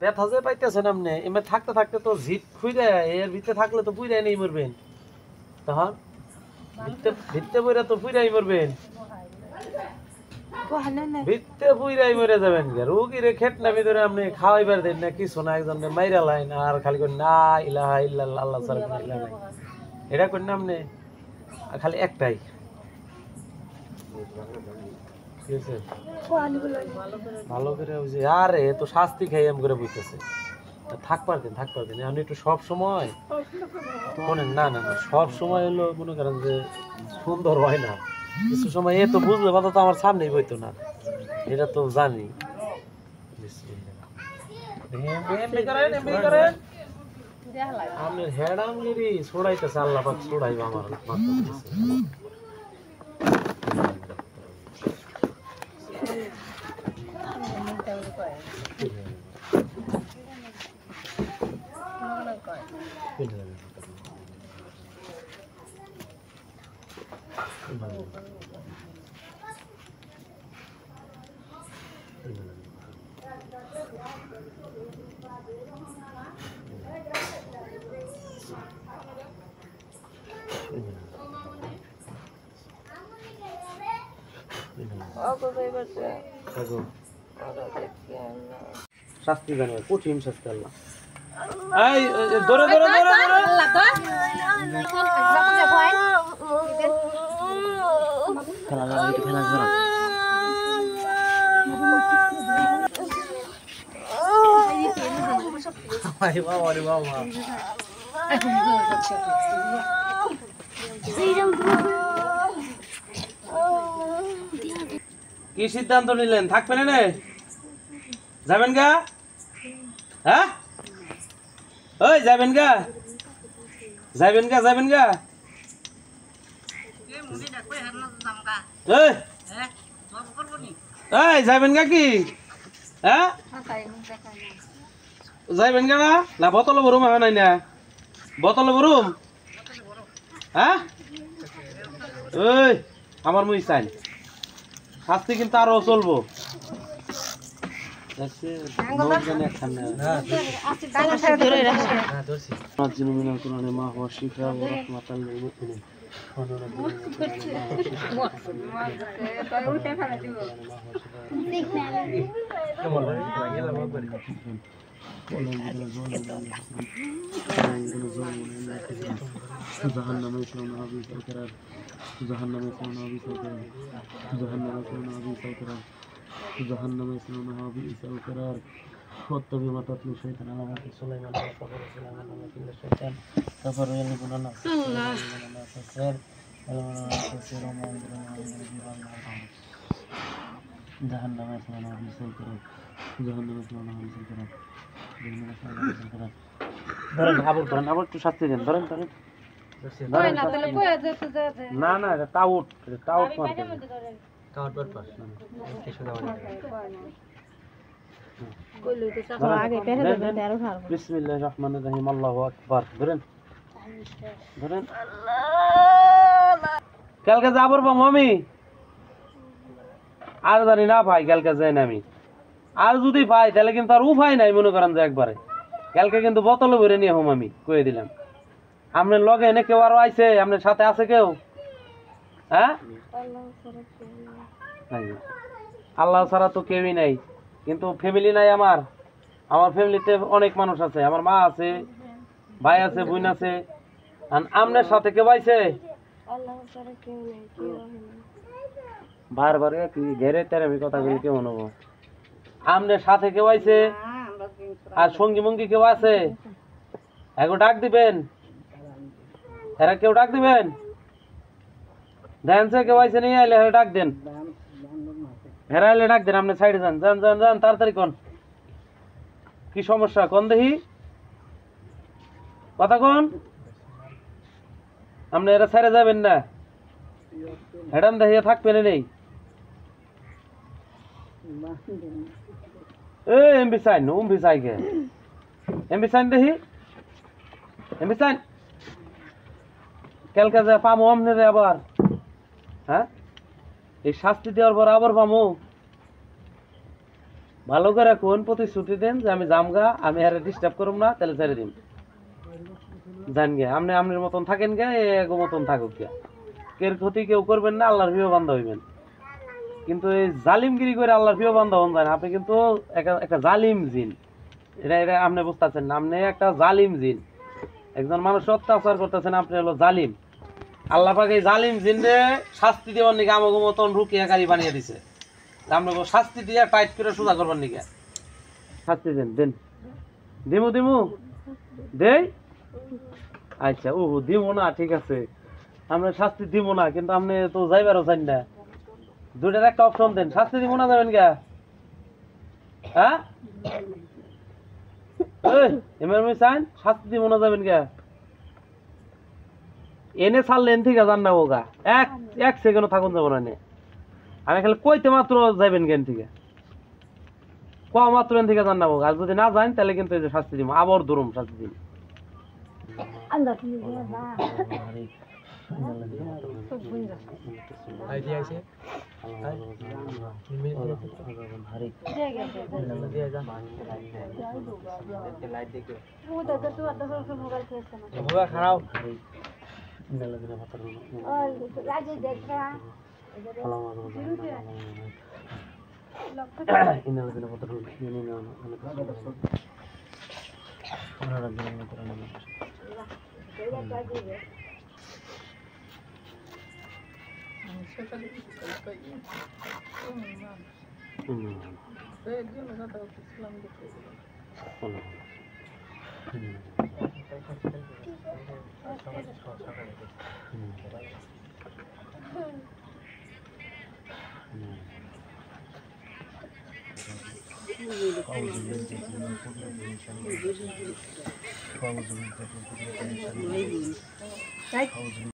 ব্যথা যে পাইতেছেন আপনি এমনি থাকতে থাকতে তো জিপ খুঁজে এর ভিতরে থাকলে তো পুইরাই নেই মরবেন তখন ভিত্তে বইরা তো পুইরাই মরবেন ভিত্তে পুইরাই মরে যাবেন রোগীরে খেট নামি ধরে আপনি খাওয়াইবার দেন না কিছু না একজন মাইরা লাইন আর খালি করে না ইলাহা ইল্লাল্লাহ আল্লাহ ছাড়া কোনো ইলাহ নাই এটা করেন না আপনি খালি একটাই ভালো করে বুঝি আরে তো শাস্তি খাই এম করে বুঝতেছে থাক পারতেন আমি একটু সব সময় মনে না না না সব সময় হলো মনে করেন যে সুন্দর হয় না কিছু সময় এ তো বুঝলে কথা তো আমার সামনেই বইতো না এটা তো জানি আপনার হেডামগিরি ছড়াইতেছে আল্লাহ পাক ছড়াইব আমার শাস্তি জানে কঠিন শাস্তি আল্লাহ এই ধরে ধরে ধরে খেলা যাবে একটু খেলা যাবে আরে বাবা আরে বাবা কি সিদ্ধান্ত নিলেন থাকবেন না যাবেন গা হ্যাঁ ওই যাবেন গা এই যাবেন গা কি হ্যাঁ যাইবেন গা না বোতল ভরুম হয় নাই না বোতল ভরুম হ্যাঁ ওই আমার মুই চাই শাস্তি কিন্তু আরো চলবো جهنم يصلونها بئس القرار واتبع ما تتلو الشيطان على ملك سليمان وكفر سليمان وما كل الشيطان كفر يغلبون الناس السير وما جهنم يصلونها بئس القرار ধরেন আবার একটু শাস্তি দেন ধরেন না না এটা টাউট মারতে বিসমিল্লাহির রহমানির রহিম আল্লাহু আকবার ধরেন কালকে যাবর বা মমি আর জানি না ভাই কালকে যাই না আমি আর যদি পাই তাহলে কিন্তু আর উপায় নাই মনে করেন যে একবারে কালকে কিন্তু বোতলে ভরে নিয়ে হোম আমি কয়ে দিলাম আপনার লগে এনে কেউ আরো আইছে আপনার সাথে আছে কেউ হ্যাঁ আল্লাহ ছাড়া তো কেউই নাই কিন্তু ফ্যামিলি নাই আমার ফ্যামিলিতে অনেক মানুষ আছে আমার মা আছে ভাই আছে বোন আছে আপনার সাথে কেউ আইছে বারবার কি ঘেরে তেরে আমি কথা বলি কেমন হবো আপনার সাথে কেউ আইছে আর সঙ্গী মঙ্গী কেউ আছে এখন ডাক দিবেন এরা কেউ ডাক দিবেন ধ্যানসে কেউ আইছে নিয়ে আইলে ডাক দেন হেরা আইলে ডাক দেন আপনি সাইডে যান যান যান যান তাড়াতাড়ি কোন কি সমস্যা কোন দেখি কথা কোন আপনি এরা সাইডে যাবেন না হেডান দেখিয়ে থাকবেন নেই এমবি সাইন উমবি সাইকে এমবি সাইন দেখি এমবি সাইন কালকে যা পামো আমনে আবার হ্যাঁ এই শাস্তি দেওয়ার পর আবার পামো ভালো করে কোন প্রতিশ্রুতি দেন যে আমি জামগা, আমি আরে ডিস্টার্ব করব না, তাহলে ছেড়ে দিন। জান গে আপনি আপনার মতন থাকেন গে, এগো মতন থাকুক গে, কের ক্ষতি কেউ করবেন না, আল্লাহর প্রিয় বান্দা হইবেন। কিন্তু এই জালিমগিরি করে আল্লাহর প্রিয় বান্দা হন যায় না, আপনি কিন্তু একটা জালিম জিন। এটা এটা আপনি বুঝতেছেন না, আপনি একটা জালিম জিন, একজন মানুষ অত্যাচার করতেছেন, আপনি হলো জালিম। আল্লাহ পাক এই জালিম জিনরে শাস্তি দেওয়ার নিকে আমাকে মতন রুকিয়াকারী বানিয়ে দিছে। আপনাকে শাস্তি দিয়ে টাইট করে সোজা করবার নিকে শাস্তি দেন, দেন। দিমু দিমু দেই, আচ্ছা ও দিব না, ঠিক আছে আমরা শাস্তি দিব না, কিন্তু আপনি তো যাইবারও চান না। দুইটার একটা অপশন দেন, শাস্তি দিব না যাবেন গা? হ্যাঁ এমনি চান শাস্তি দিব না যাবেন গা? এনে ছাড়লেন ঠিক আছে, না ওগা এক সেকেন্ড থাকুন যাবো না। আমি খালি কইতে মাত্র যাইবেন জ্ঞান থেকে, ক মাত্র এন থেকে জান না ওগা। আর যদি না যান তাহলে কিন্তু এই যে শাস্তি দিব, আবার ধরুম শাস্তি দিন। খারাপ